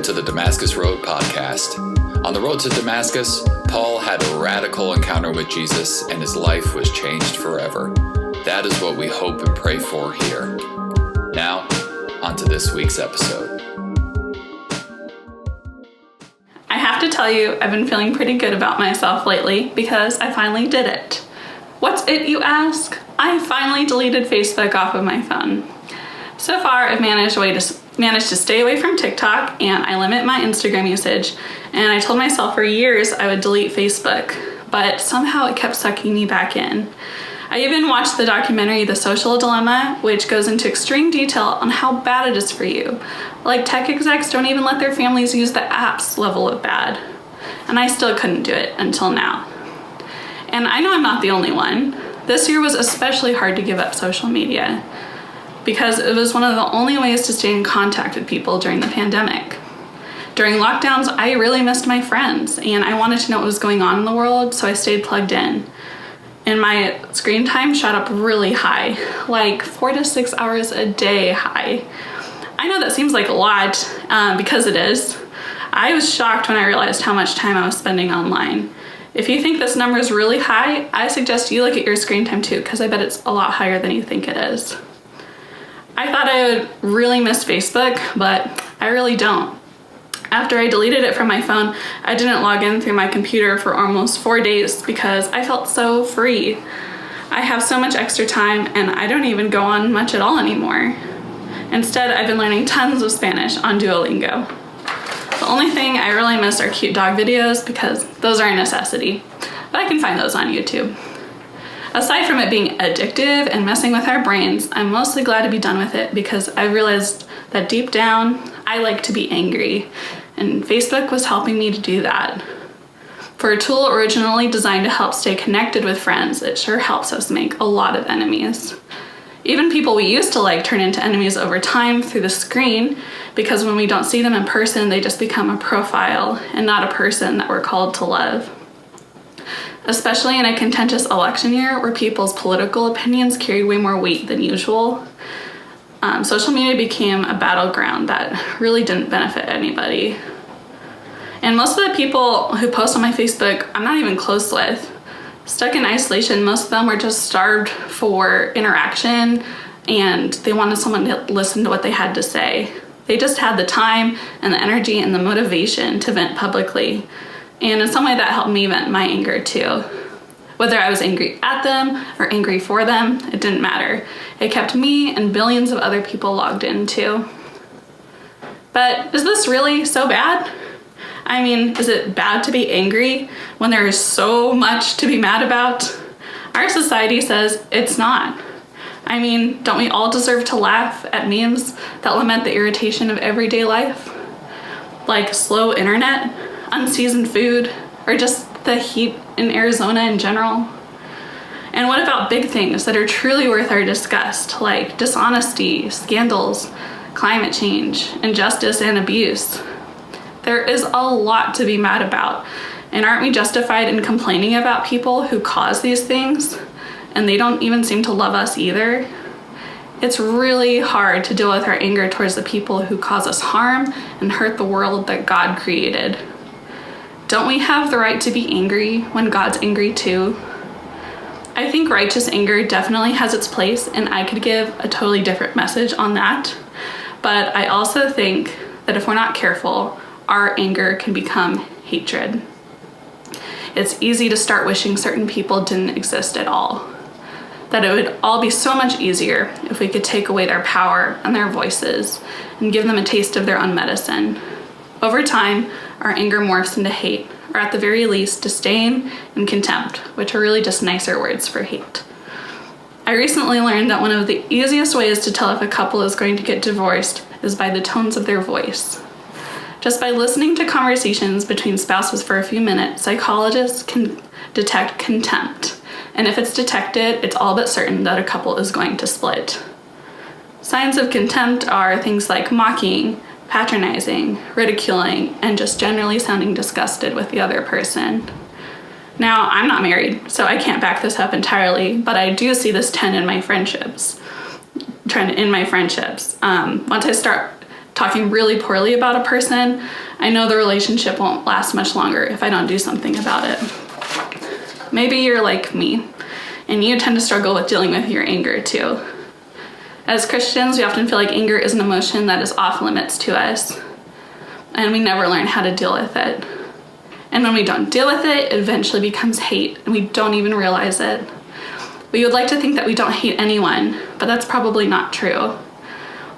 Welcome to the Damascus Road podcast. On the road to Damascus, Paul had a radical encounter with Jesus and his life was changed forever. That is what we hope and pray for here. Now, on to this week's episode. I have to tell you, I've been feeling pretty good about myself lately because I finally did it. What's it, you ask? I finally deleted Facebook off of my phone. So far, I've managed to stay away from TikTok, and I limit my Instagram usage, and I told myself for years I would delete Facebook, but somehow it kept sucking me back in. I even watched the documentary The Social Dilemma, which goes into extreme detail on how bad it is for you. Like, tech execs don't even let their families use the apps level of bad. And I still couldn't do it until now. And I know I'm not the only one. This year was especially hard to give up social media, because it was one of the only ways to stay in contact with people during the pandemic. During lockdowns, I really missed my friends, and I wanted to know what was going on in the world, so I stayed plugged in. And my screen time shot up really high, like 4 to 6 hours a day high. I know that seems like a lot, because it is. I was shocked when I realized how much time I was spending online. If you think this number is really high, I suggest you look at your screen time too, because I bet it's a lot higher than you think it is. I thought I would really miss Facebook, but I really don't. After I deleted it from my phone, I didn't log in through my computer for almost 4 days because I felt so free. I have so much extra time and I don't even go on much at all anymore. Instead, I've been learning tons of Spanish on Duolingo. The only thing I really miss are cute dog videos because those are a necessity, but I can find those on YouTube. Aside from it being addictive and messing with our brains, I'm mostly glad to be done with it because I realized that deep down, I like to be angry, and Facebook was helping me to do that. For a tool originally designed to help stay connected with friends, it sure helps us make a lot of enemies. Even people we used to like turn into enemies over time through the screen, because when we don't see them in person, they just become a profile and not a person that we're called to love. Especially in a contentious election year where people's political opinions carry way more weight than usual, social media became a battleground that really didn't benefit anybody. And most of the people who post on my Facebook, I'm not even close with. Stuck in isolation, most of them were just starved for interaction and they wanted someone to listen to what they had to say. They just had the time and the energy and the motivation to vent publicly. And in some way that helped me vent my anger too. Whether I was angry at them or angry for them, it didn't matter. It kept me and billions of other people logged in too. But is this really so bad? I mean, is it bad to be angry when there is so much to be mad about? Our society says it's not. I mean, don't we all deserve to laugh at memes that lament the irritation of everyday life? Like slow internet, unseasoned food, or just the heat in Arizona in general? And what about big things that are truly worth our disgust, like dishonesty, scandals, climate change, injustice, and abuse? There is a lot to be mad about, and aren't we justified in complaining about people who cause these things, and they don't even seem to love us either? It's really hard to deal with our anger towards the people who cause us harm and hurt the world that God created. Don't we have the right to be angry when God's angry too? I think righteous anger definitely has its place, and I could give a totally different message on that. But I also think that if we're not careful, our anger can become hatred. It's easy to start wishing certain people didn't exist at all. That it would all be so much easier if we could take away their power and their voices and give them a taste of their own medicine. Over time, our anger morphs into hate, or at the very least, disdain and contempt, which are really just nicer words for hate. I recently learned that one of the easiest ways to tell if a couple is going to get divorced is by the tones of their voice. Just by listening to conversations between spouses for a few minutes, psychologists can detect contempt. And if it's detected, it's all but certain that a couple is going to split. Signs of contempt are things like mocking, patronizing, ridiculing, and just generally sounding disgusted with the other person. Now, I'm not married, so I can't back this up entirely, but I do see this trend in my friendships. Once I start talking really poorly about a person, I know the relationship won't last much longer if I don't do something about it. Maybe you're like me, and you tend to struggle with dealing with your anger too. As Christians, we often feel like anger is an emotion that is off limits to us, and we never learn how to deal with it. And when we don't deal with it, it eventually becomes hate, and we don't even realize it. We would like to think that we don't hate anyone, but that's probably not true.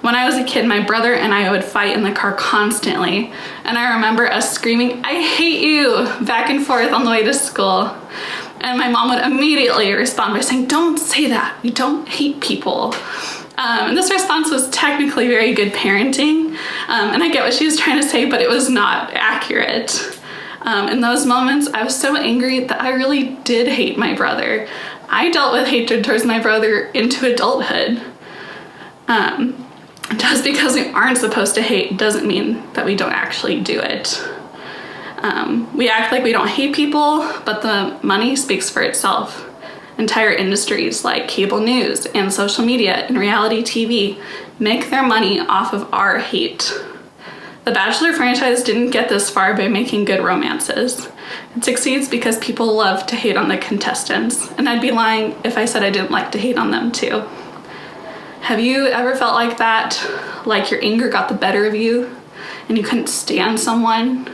When I was a kid, my brother and I would fight in the car constantly, and I remember us screaming, "I hate you," back and forth on the way to school. And my mom would immediately respond by saying, "Don't say that, we don't hate people." And this response was technically very good parenting, and I get what she was trying to say, but it was not accurate. In those moments, I was so angry that I really did hate my brother. I dealt with hatred towards my brother into adulthood. Just because we aren't supposed to hate doesn't mean that we don't actually do it. We act like we don't hate people, but the money speaks for itself. Entire industries like cable news and social media and reality TV make their money off of our hate. The Bachelor franchise didn't get this far by making good romances. It succeeds because people love to hate on the contestants, and I'd be lying if I said I didn't like to hate on them too. Have you ever felt like that? Like your anger got the better of you and you couldn't stand someone?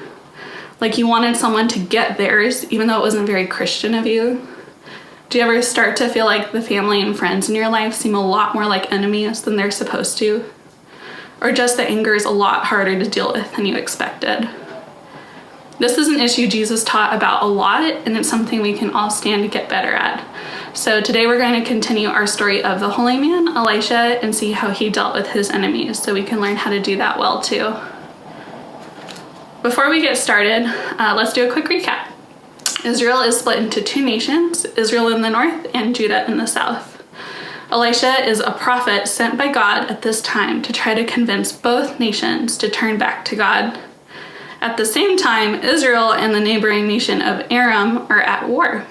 Like you wanted someone to get theirs even though it wasn't very Christian of you? Do you ever start to feel like the family and friends in your life seem a lot more like enemies than they're supposed to? Or just the anger is a lot harder to deal with than you expected? This is an issue Jesus taught about a lot, and it's something we can all stand to get better at. So today we're going to continue our story of the holy man, Elisha, and see how he dealt with his enemies so we can learn how to do that well too. Before we get started, let's do a quick recap. Israel is split into two nations, Israel in the north and Judah in the south. Elisha is a prophet sent by God at this time to try to convince both nations to turn back to God. At the same time, Israel and the neighboring nation of Aram are at war.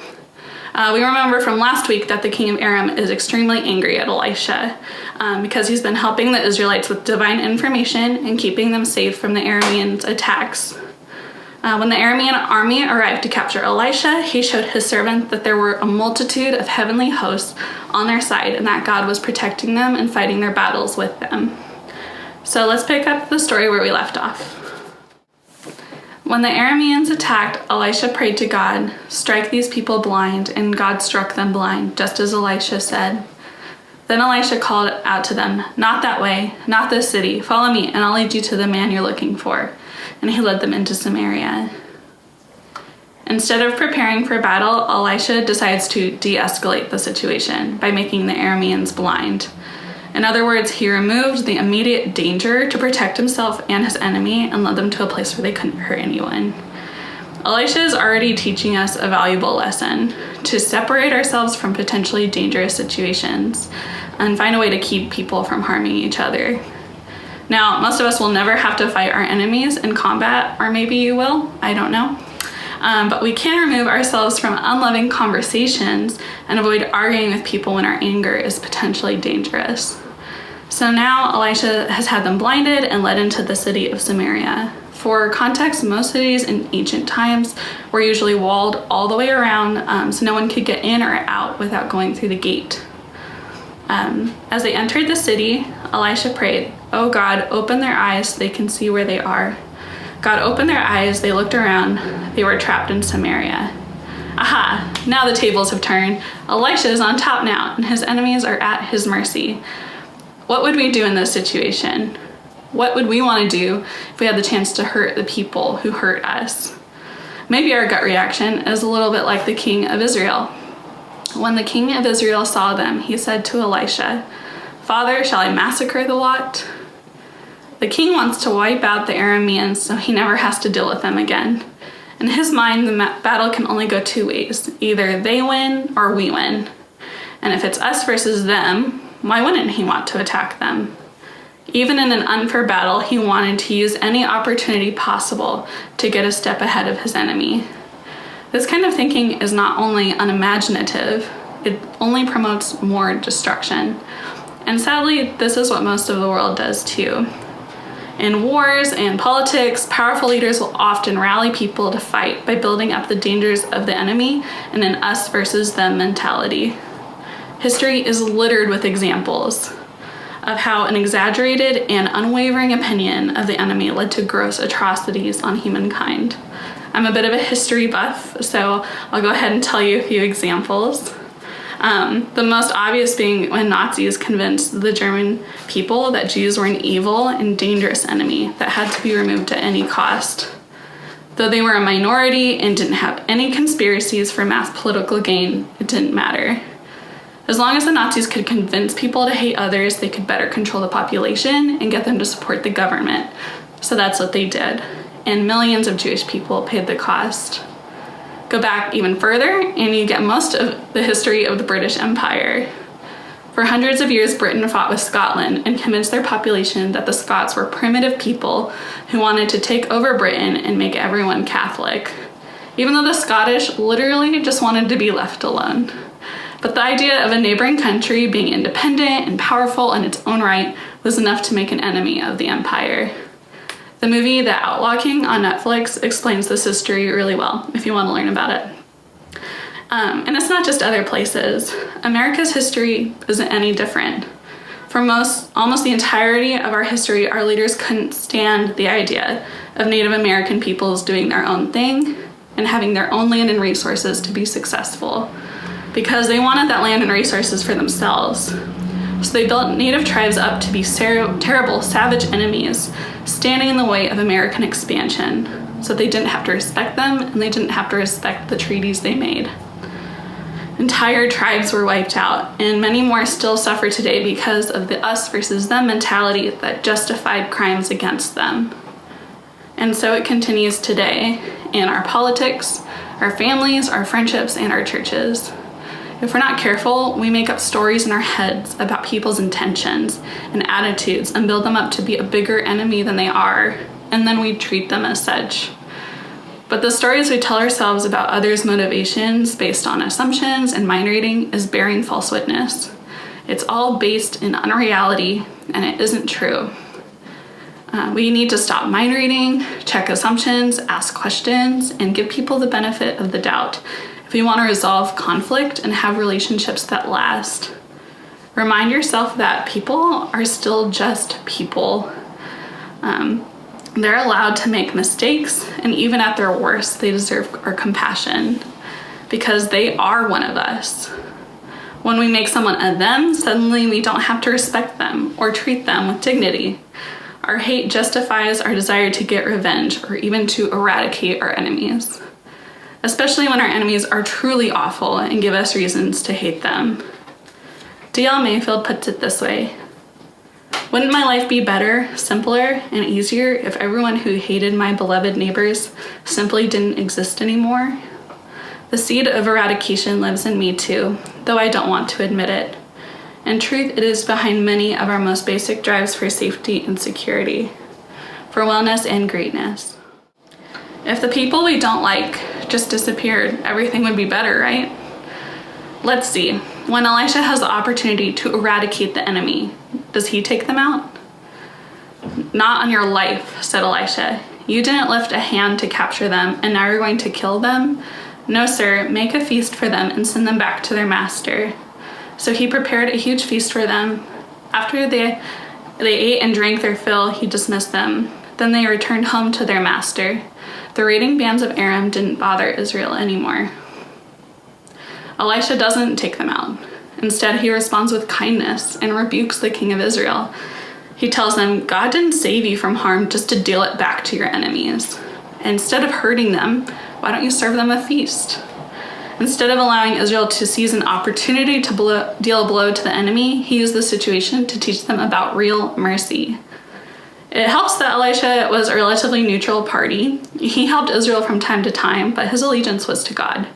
We remember from last week that the king of Aram is extremely angry at Elisha because he's been helping the Israelites with divine information and keeping them safe from the Arameans' attacks. When the Aramean army arrived to capture Elisha, he showed his servant that there were a multitude of heavenly hosts on their side and that God was protecting them and fighting their battles with them. So let's pick up the story where we left off. When the Arameans attacked, Elisha prayed to God, "Strike these people blind," and God struck them blind, just as Elisha said. Then Elisha called out to them, "Not that way, not this city. Follow me, and I'll lead you to the man you're looking for." And he led them into Samaria. Instead of preparing for battle, Elisha decides to de-escalate the situation by making the Arameans blind. In other words, he removed the immediate danger to protect himself and his enemy and led them to a place where they couldn't hurt anyone. Elisha is already teaching us a valuable lesson: to separate ourselves from potentially dangerous situations and find a way to keep people from harming each other. Now, most of us will never have to fight our enemies in combat, or maybe you will, I don't know. But we can remove ourselves from unloving conversations and avoid arguing with people when our anger is potentially dangerous. So now Elisha has had them blinded and led into the city of Samaria. For context, most cities in ancient times were usually walled all the way around, so no one could get in or out without going through the gate. As they entered the city, Elisha prayed, "Oh God, open their eyes so they can see where they are." God opened their eyes, they looked around, they were trapped in Samaria. Aha, now the tables have turned. Elisha is on top now, and his enemies are at his mercy. What would we do in this situation? What would we want to do if we had the chance to hurt the people who hurt us? Maybe our gut reaction is a little bit like the king of Israel. When the king of Israel saw them, he said to Elisha, "Father, shall I massacre the lot?" The king wants to wipe out the Arameans so he never has to deal with them again. In his mind, the battle can only go two ways. Either they win or we win. And if it's us versus them, why wouldn't he want to attack them? Even in an unfair battle, he wanted to use any opportunity possible to get a step ahead of his enemy. This kind of thinking is not only unimaginative, it only promotes more destruction. And sadly, this is what most of the world does too. In wars and politics, powerful leaders will often rally people to fight by building up the dangers of the enemy and an us versus them mentality. History is littered with examples of how an exaggerated and unwavering opinion of the enemy led to gross atrocities on humankind. I'm a bit of a history buff, so I'll go ahead and tell you a few examples. The most obvious being when Nazis convinced the German people that Jews were an evil and dangerous enemy that had to be removed at any cost. Though they were a minority and didn't have any conspiracies for mass political gain, it didn't matter. As long as the Nazis could convince people to hate others, they could better control the population and get them to support the government. So that's what they did. And millions of Jewish people paid the cost. Go back even further, and you get most of the history of the British Empire. For hundreds of years, Britain fought with Scotland and convinced their population that the Scots were primitive people who wanted to take over Britain and make everyone Catholic, even though the Scottish literally just wanted to be left alone. But the idea of a neighboring country being independent and powerful in its own right was enough to make an enemy of the empire. The movie The Outlaw King on Netflix explains this history really well, if you want to learn about it. And it's not just other places. America's history isn't any different. For almost the entirety of our history, our leaders couldn't stand the idea of Native American peoples doing their own thing and having their own land and resources to be successful, because they wanted that land and resources for themselves. So they built native tribes up to be terrible, savage enemies, standing in the way of American expansion, so they didn't have to respect them and they didn't have to respect the treaties they made. Entire tribes were wiped out, and many more still suffer today because of the us versus them mentality that justified crimes against them. And so it continues today in our politics, our families, our friendships, and our churches. If we're not careful, we make up stories in our heads about people's intentions and attitudes and build them up to be a bigger enemy than they are, and then we treat them as such. But the stories we tell ourselves about others' motivations based on assumptions and mind reading is bearing false witness. It's all based in unreality, and it isn't true. We need to stop mind reading, check assumptions, ask questions, and give people the benefit of the doubt if you want to resolve conflict and have relationships that last. Remind yourself that people are still just people. They're allowed to make mistakes, and even at their worst, they deserve our compassion because they are one of us. When we make someone a them, suddenly we don't have to respect them or treat them with dignity. Our hate justifies our desire to get revenge or even to eradicate our enemies, especially when our enemies are truly awful and give us reasons to hate them. D.L. Mayfield puts it this way: wouldn't my life be better, simpler, and easier if everyone who hated my beloved neighbors simply didn't exist anymore? The seed of eradication lives in me too, though I don't want to admit it. In truth, it is behind many of our most basic drives for safety and security, for wellness and greatness. If the people we don't like just disappeared, everything would be better, right? Let's see. When Elisha has the opportunity to eradicate the enemy, does he take them out? Not on your life, said Elisha. You didn't lift a hand to capture them, and now you're going to kill them? No, sir, make a feast for them and send them back to their master. So he prepared a huge feast for them. After they ate and drank their fill, he dismissed them. Then they returned home to their master. The raiding bands of Aram didn't bother Israel anymore. Elisha doesn't take them out. Instead, he responds with kindness and rebukes the king of Israel. He tells them, God didn't save you from harm just to deal it back to your enemies. Instead of hurting them, why don't you serve them a feast? Instead of allowing Israel to seize an opportunity to deal a blow to the enemy, he used the situation to teach them about real mercy. It helps that Elisha was a relatively neutral party. He helped Israel from time to time, but his allegiance was to God.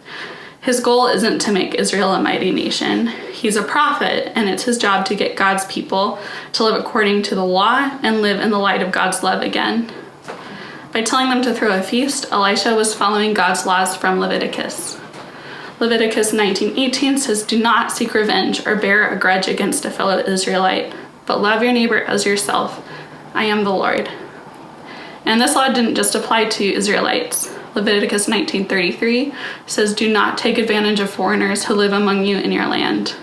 His goal isn't to make Israel a mighty nation. He's a prophet, and it's his job to get God's people to live according to the law and live in the light of God's love again. By telling them to throw a feast, Elisha was following God's laws from Leviticus. Leviticus 19:18 says, do not seek revenge or bear a grudge against a fellow Israelite, but love your neighbor as yourself. I am the Lord. And this law didn't just apply to Israelites. Leviticus 19:33 says, "Do not take advantage of foreigners who live among you in your land.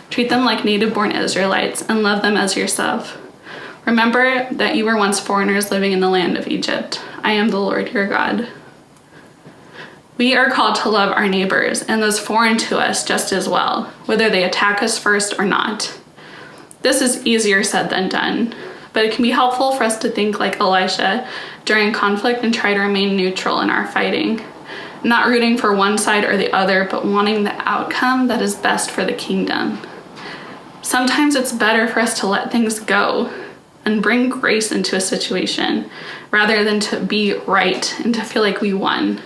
Treat them like native-born Israelites and love them as yourself. Remember that you were once foreigners living in the land of Egypt. I am the Lord your God." We are called to love our neighbors and those foreign to us just as well, whether they attack us first or not. This is easier said than done, but it can be helpful for us to think like Elisha during conflict and try to remain neutral in our fighting, not rooting for one side or the other, but wanting the outcome that is best for the kingdom. Sometimes it's better for us to let things go and bring grace into a situation rather than to be right and to feel like we won.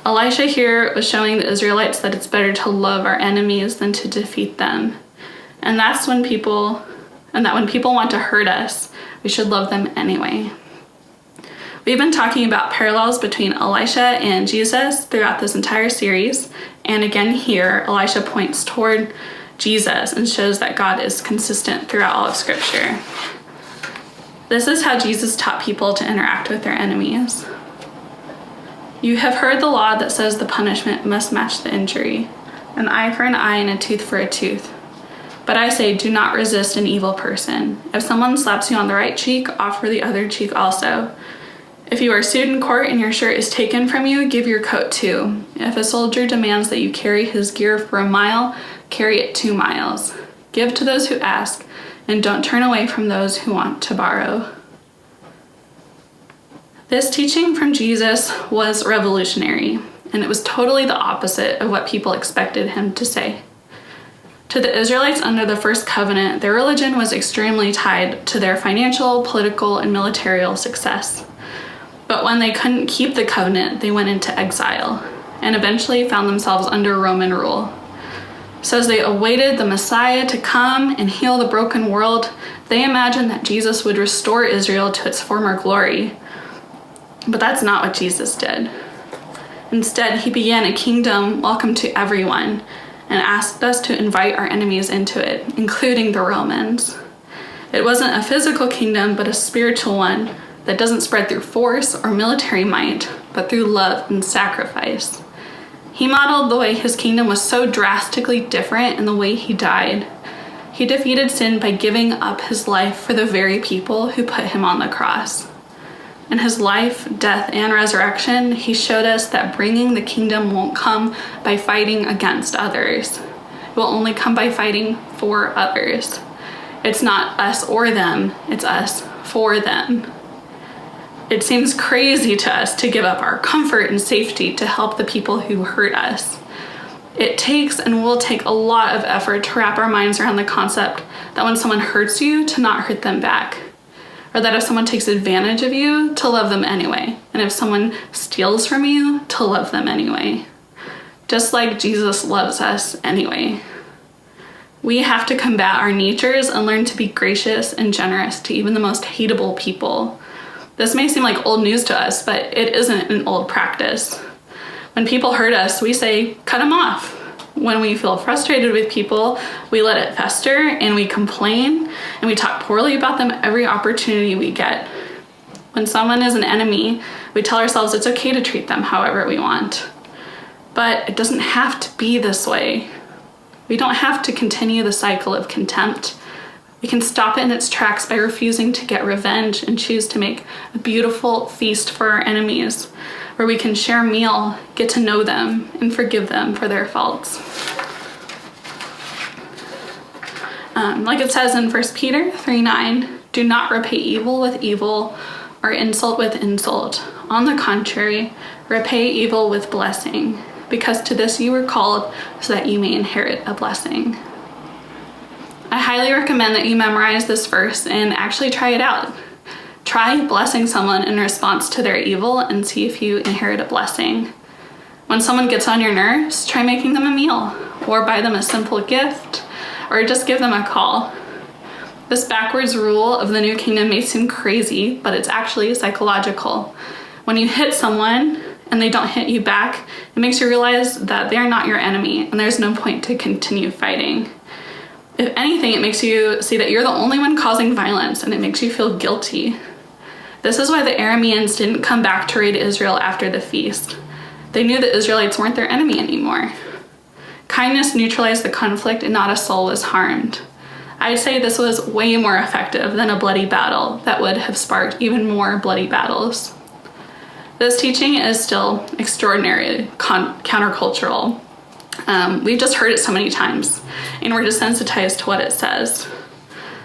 Elisha here was showing the Israelites that it's better to love our enemies than to defeat them. And when people want to hurt us, we should love them anyway. We've been talking about parallels between Elisha and Jesus throughout this entire series. And again here, Elisha points toward Jesus and shows that God is consistent throughout all of Scripture. This is how Jesus taught people to interact with their enemies. "You have heard the law that says the punishment must match the injury, an eye for an eye and a tooth for a tooth. But I say, do not resist an evil person. If someone slaps you on the right cheek, offer the other cheek also. If you are sued in court and your shirt is taken from you, give your coat too. If a soldier demands that you carry his gear for a mile, carry it 2 miles. Give to those who ask, and don't turn away from those who want to borrow." This teaching from Jesus was revolutionary, and it was totally the opposite of what people expected him to say. To the Israelites under the first covenant, their religion was extremely tied to their financial, political, and military success. But when they couldn't keep the covenant, they went into exile, and eventually found themselves under Roman rule. So as they awaited the Messiah to come and heal the broken world, they imagined that Jesus would restore Israel to its former glory. But that's not what Jesus did. Instead, he began a kingdom welcome to everyone and asked us to invite our enemies into it, including the Romans. It wasn't a physical kingdom, but a spiritual one that doesn't spread through force or military might, but through love and sacrifice. He modeled the way his kingdom was so drastically different in the way he died. He defeated sin by giving up his life for the very people who put him on the cross. In his life, death, and resurrection, he showed us that bringing the kingdom won't come by fighting against others. It will only come by fighting for others. It's not us or them, it's us for them. It seems crazy to us to give up our comfort and safety to help the people who hurt us. It takes and will take a lot of effort to wrap our minds around the concept that when someone hurts you, to not hurt them back. Or that if someone takes advantage of you, to love them anyway. And if someone steals from you, to love them anyway. Just like Jesus loves us anyway. We have to combat our natures and learn to be gracious and generous to even the most hateable people. This may seem like old news to us, but it isn't an old practice. When people hurt us, we say, cut them off. When we feel frustrated with people, we let it fester and we complain and we talk poorly about them every opportunity we get. When someone is an enemy, we tell ourselves it's okay to treat them however we want. But it doesn't have to be this way. We don't have to continue the cycle of contempt. We can stop it in its tracks by refusing to get revenge and choose to make a beautiful feast for our enemies, where we can share a meal, get to know them, and forgive them for their faults. Like it says in 1 Peter 3:9, do not repay evil with evil or insult with insult. On the contrary, repay evil with blessing, because to this you were called so that you may inherit a blessing. I highly recommend that you memorize this verse and actually try it out. Try blessing someone in response to their evil and see if you inherit a blessing. When someone gets on your nerves, try making them a meal, or buy them a simple gift, or just give them a call. This backwards rule of the new kingdom may seem crazy, but it's actually psychological. When you hit someone and they don't hit you back, it makes you realize that they're not your enemy and there's no point to continue fighting. If anything, it makes you see that you're the only one causing violence and it makes you feel guilty. This is why the Arameans didn't come back to raid Israel after the feast. They knew the Israelites weren't their enemy anymore. Kindness neutralized the conflict and not a soul was harmed. I'd say this was way more effective than a bloody battle that would have sparked even more bloody battles. This teaching is still extraordinarily countercultural. We've just heard it so many times, and we're desensitized to what it says.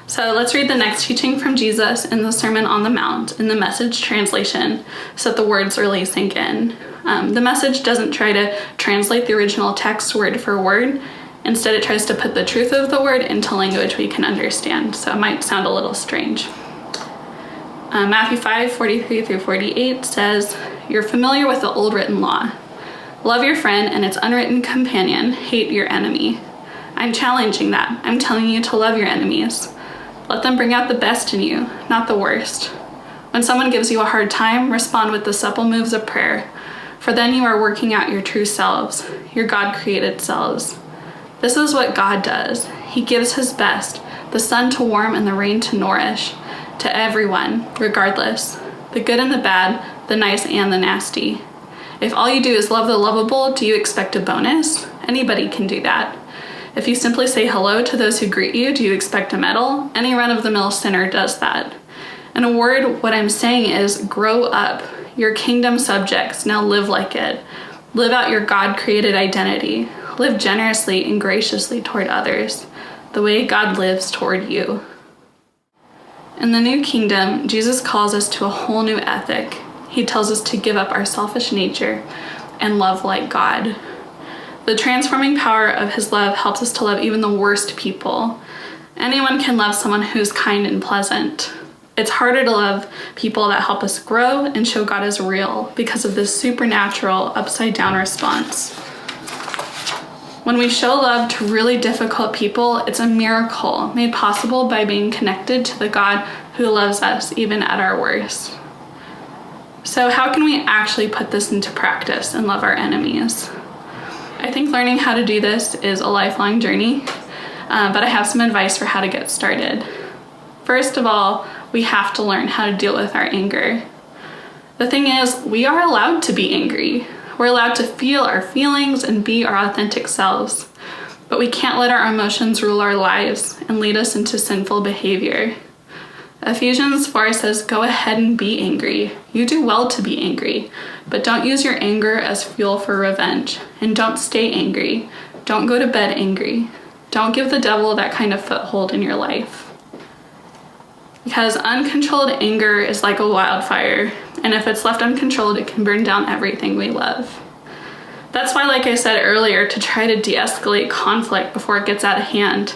So let's read the next teaching from Jesus in the Sermon on the Mount in the Message translation so that the words really sink in. The Message doesn't try to translate the original text word for word. Instead, it tries to put the truth of the word into language we can understand, so it might sound a little strange. Matthew 5:43-48 says, "You're familiar with the old written law. Love your friend and its unwritten companion, hate your enemy. I'm challenging that. I'm telling you to love your enemies. Let them bring out the best in you, not the worst. When someone gives you a hard time, respond with the supple moves of prayer, for then you are working out your true selves, your God-created selves. This is what God does. He gives his best, the sun to warm and the rain to nourish, to everyone, regardless, the good and the bad, the nice and the nasty. If all you do is love the lovable, do you expect a bonus? Anybody can do that. If you simply say hello to those who greet you, do you expect a medal? Any run-of-the-mill sinner does that. In a word, what I'm saying is grow up. Your kingdom subjects, now live like it. Live out your God-created identity. Live generously and graciously toward others, the way God lives toward you." In the new kingdom, Jesus calls us to a whole new ethic. He tells us to give up our selfish nature and love like God. The transforming power of his love helps us to love even the worst people. Anyone can love someone who's kind and pleasant. It's harder to love people that help us grow and show God is real because of this supernatural upside-down response. When we show love to really difficult people, it's a miracle made possible by being connected to the God who loves us even at our worst. So how can we actually put this into practice and love our enemies? I think learning how to do this is a lifelong journey, but I have some advice for how to get started. First of all, we have to learn how to deal with our anger. The thing is, we are allowed to be angry. We're allowed to feel our feelings and be our authentic selves, but we can't let our emotions rule our lives and lead us into sinful behavior. Ephesians 4 says, "Go ahead and be angry. You do well to be angry, but don't use your anger as fuel for revenge. And don't stay angry. Don't go to bed angry. Don't give the devil that kind of foothold in your life." Because uncontrolled anger is like a wildfire, and if it's left uncontrolled, it can burn down everything we love. That's why, like I said earlier, to try to de-escalate conflict before it gets out of hand,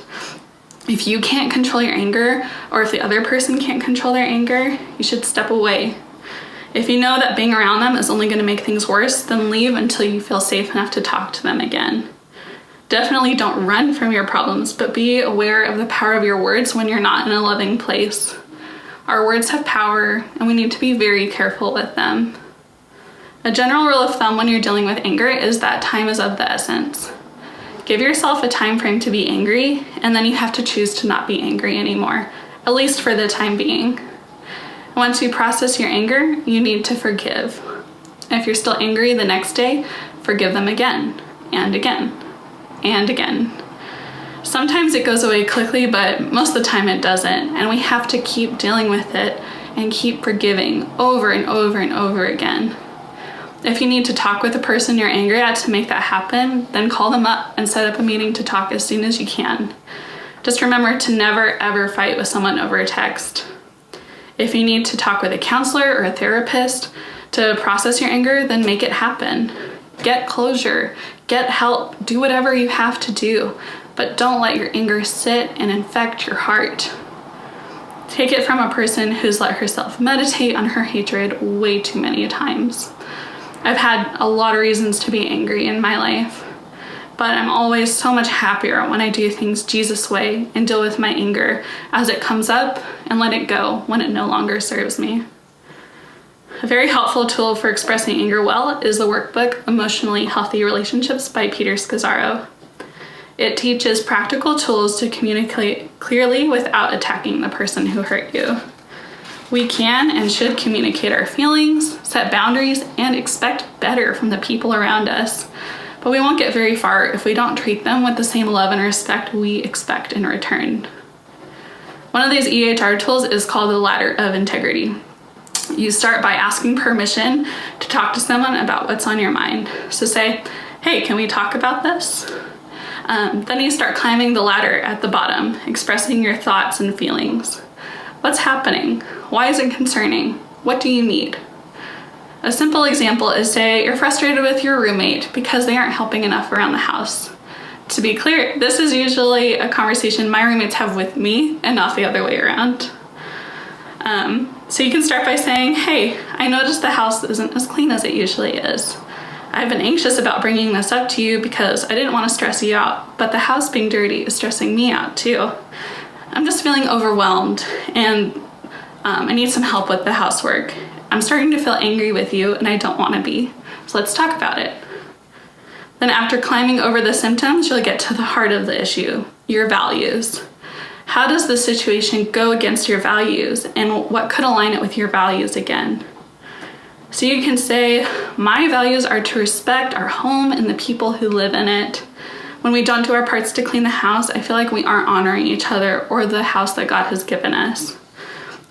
if you can't control your anger, or if the other person can't control their anger, you should step away. If you know that being around them is only going to make things worse, then leave until you feel safe enough to talk to them again. Definitely don't run from your problems, but be aware of the power of your words when you're not in a loving place. Our words have power, and we need to be very careful with them. A general rule of thumb when you're dealing with anger is that time is of the essence. Give yourself a time frame to be angry, and then you have to choose to not be angry anymore, at least for the time being. Once you process your anger, you need to forgive. If you're still angry the next day, forgive them again, and again, and again. Sometimes it goes away quickly, but most of the time it doesn't, and we have to keep dealing with it and keep forgiving over and over and over again. If you need to talk with the person you're angry at to make that happen, then call them up and set up a meeting to talk as soon as you can. Just remember to never ever fight with someone over a text. If you need to talk with a counselor or a therapist to process your anger, then make it happen. Get closure, get help, do whatever you have to do, but don't let your anger sit and infect your heart. Take it from a person who's let herself meditate on her hatred way too many times. I've had a lot of reasons to be angry in my life, but I'm always so much happier when I do things Jesus' way and deal with my anger as it comes up and let it go when it no longer serves me. A very helpful tool for expressing anger well is the workbook Emotionally Healthy Relationships by Peter Scazzaro. It teaches practical tools to communicate clearly without attacking the person who hurt you. We can and should communicate our feelings, set boundaries, and expect better from the people around us. But we won't get very far if we don't treat them with the same love and respect we expect in return. One of these EHR tools is called the ladder of integrity. You start by asking permission to talk to someone about what's on your mind. So say, hey, can we talk about this? Then you start climbing the ladder at the bottom, expressing your thoughts and feelings. What's happening? Why is it concerning? What do you need? A simple example is, say you're frustrated with your roommate because they aren't helping enough around the house. To be clear, this is usually a conversation my roommates have with me and not the other way around. So you can start by saying, hey, I noticed the house isn't as clean as it usually is. I've been anxious about bringing this up to you because I didn't want to stress you out, but the house being dirty is stressing me out too. I'm just feeling overwhelmed and I need some help with the housework. I'm starting to feel angry with you and I don't want to be. So let's talk about it. Then after climbing over the symptoms, you'll get to the heart of the issue, your values. How does the situation go against your values and what could align it with your values again? So you can say, my values are to respect our home and the people who live in it. When we don't do our parts to clean the house, I feel like we aren't honoring each other or the house that God has given us.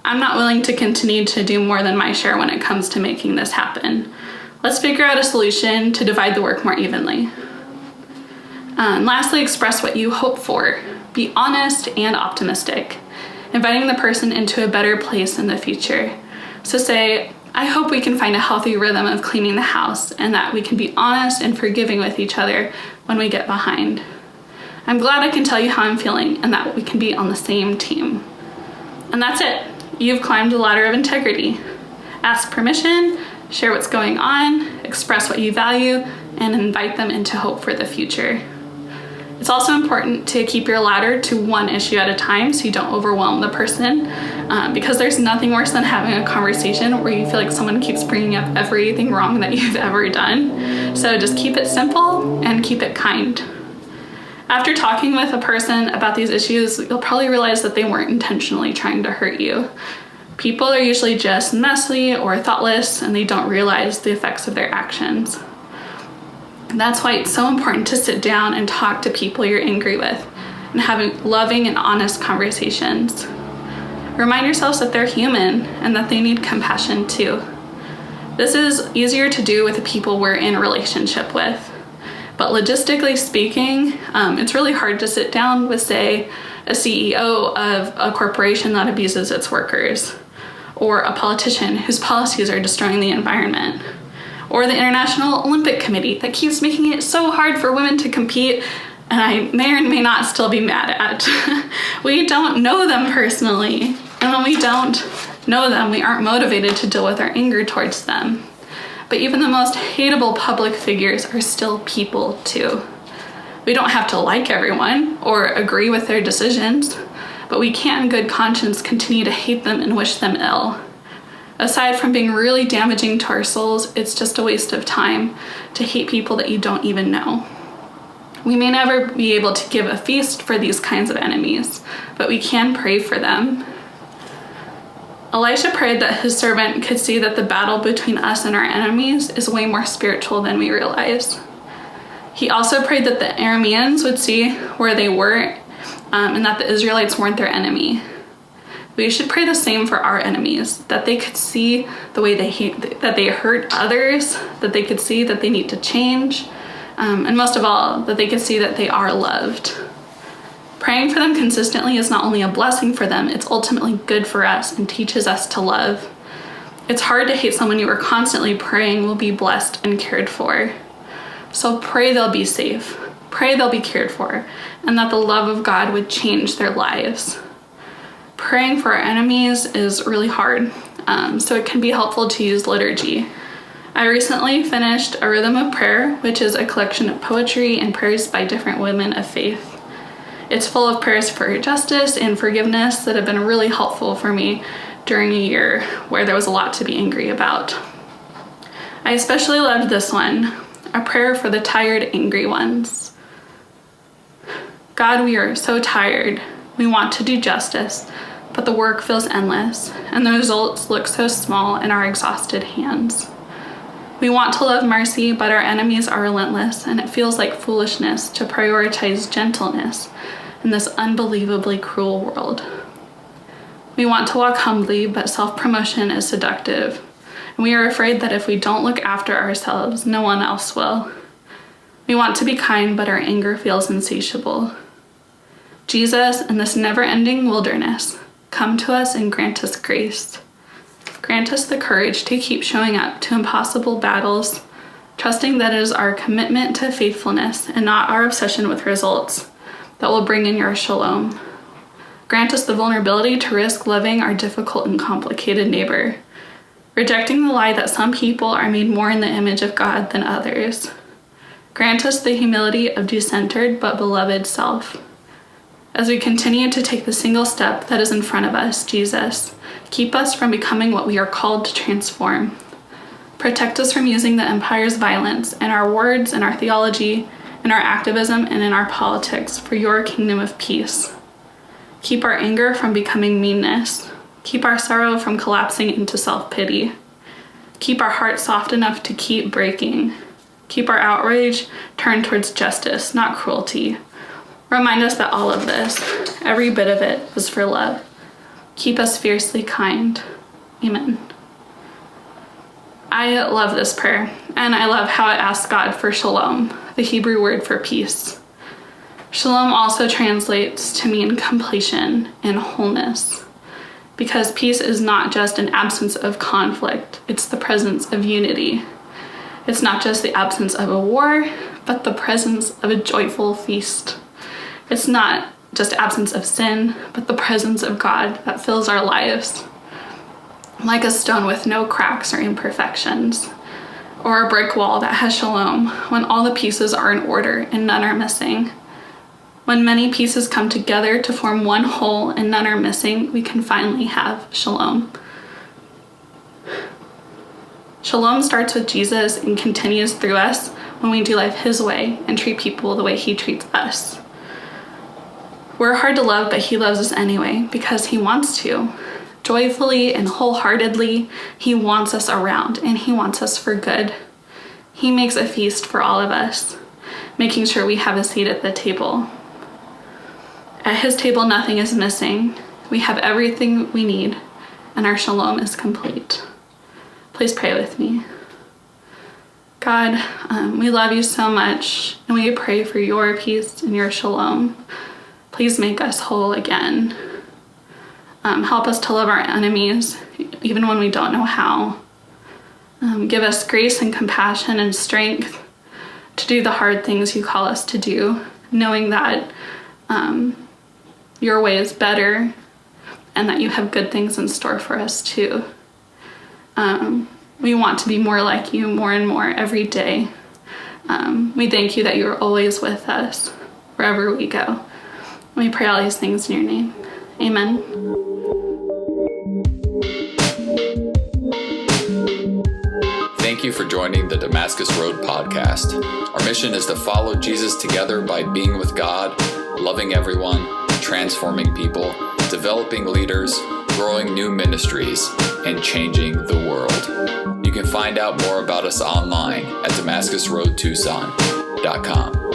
I'm not willing to continue to do more than my share when it comes to making this happen. Let's figure out a solution to divide the work more evenly. And lastly, express what you hope for. Be honest and optimistic, inviting the person into a better place in the future. So say, I hope we can find a healthy rhythm of cleaning the house and that we can be honest and forgiving with each other when we get behind. I'm glad I can tell you how I'm feeling and that we can be on the same team. And that's it. You've climbed the ladder of integrity. Ask permission, share what's going on, express what you value, and invite them into hope for the future. It's also important to keep your ladder to one issue at a time so you don't overwhelm the person, because there's nothing worse than having a conversation where you feel like someone keeps bringing up everything wrong that you've ever done. So just keep it simple and keep it kind. After talking with a person about these issues, you'll probably realize that they weren't intentionally trying to hurt you. People are usually just messy or thoughtless and they don't realize the effects of their actions. And that's why it's so important to sit down and talk to people you're angry with and having loving and honest conversations. Remind yourselves that they're human and that they need compassion too. This is easier to do with the people we're in a relationship with. But logistically speaking, it's really hard to sit down with, say, a CEO of a corporation that abuses its workers, or a politician whose policies are destroying the environment, or the International Olympic Committee that keeps making it so hard for women to compete, and I may or may not still be mad at. We don't know them personally, and when we don't know them, we aren't motivated to deal with our anger towards them. But even the most hateable public figures are still people too. We don't have to like everyone or agree with their decisions, but we can't in good conscience continue to hate them and wish them ill. Aside from being really damaging to our souls, it's just a waste of time to hate people that you don't even know. We may never be able to give a feast for these kinds of enemies, but we can pray for them. Elisha prayed that his servant could see that the battle between us and our enemies is way more spiritual than we realize. He also prayed that the Arameans would see where they were and that the Israelites weren't their enemy. We should pray the same for our enemies, that they could see the way that they hurt others, that they could see that they need to change, and most of all, that they could see that they are loved. Praying for them consistently is not only a blessing for them, it's ultimately good for us and teaches us to love. It's hard to hate someone you are constantly praying will be blessed and cared for. So pray they'll be safe, pray they'll be cared for, and that the love of God would change their lives. Praying for our enemies is really hard, so it can be helpful to use liturgy. I recently finished A Rhythm of Prayer, which is a collection of poetry and prayers by different women of faith. It's full of prayers for justice and forgiveness that have been really helpful for me during a year where there was a lot to be angry about. I especially loved this one, a prayer for the tired, angry ones. God, we are so tired. We want to do justice, but the work feels endless, and the results look so small in our exhausted hands. We want to love mercy, but our enemies are relentless, and it feels like foolishness to prioritize gentleness in this unbelievably cruel world. We want to walk humbly, but self-promotion is seductive, and we are afraid that if we don't look after ourselves, no one else will. We want to be kind, but our anger feels insatiable. Jesus, in this never-ending wilderness, come to us and grant us grace. Grant us the courage to keep showing up to impossible battles, trusting that it is our commitment to faithfulness and not our obsession with results that will bring in your shalom. Grant us the vulnerability to risk loving our difficult and complicated neighbor, rejecting the lie that some people are made more in the image of God than others. Grant us the humility of decentered but beloved self. As we continue to take the single step that is in front of us, Jesus, keep us from becoming what we are called to transform. Protect us from using the empire's violence in our words, in our theology, in our activism, and in our politics for your kingdom of peace. Keep our anger from becoming meanness. Keep our sorrow from collapsing into self-pity. Keep our hearts soft enough to keep breaking. Keep our outrage turned towards justice, not cruelty. Remind us that all of this, every bit of it, was for love. Keep us fiercely kind. Amen. I love this prayer, and I love how it asks God for shalom, the Hebrew word for peace. Shalom also translates to mean completion and wholeness, because peace is not just an absence of conflict, it's the presence of unity. It's not just the absence of a war, but the presence of a joyful feast. It's not just absence of sin, but the presence of God that fills our lives. Like a stone with no cracks or imperfections, or a brick wall that has shalom when all the pieces are in order and none are missing. When many pieces come together to form one whole and none are missing, we can finally have shalom. Shalom starts with Jesus and continues through us when we do life his way and treat people the way he treats us. We're hard to love, but he loves us anyway because he wants to. Joyfully and wholeheartedly, he wants us around and he wants us for good. He makes a feast for all of us, making sure we have a seat at the table. At his table, nothing is missing. We have everything we need, and our shalom is complete. Please pray with me. God, we love you so much, and we pray for your peace and your shalom. Please make us whole again. Help us to love our enemies, even when we don't know how. Give us grace and compassion and strength to do the hard things you call us to do, knowing that your way is better and that you have good things in store for us too. We want to be more like you more and more every day. We thank you that you are always with us wherever we go. We pray all these things in your name. Amen. Thank you for joining the Damascus Road podcast. Our mission is to follow Jesus together by being with God, loving everyone, transforming people, developing leaders, growing new ministries, and changing the world. You can find out more about us online at DamascusRoadTucson.com.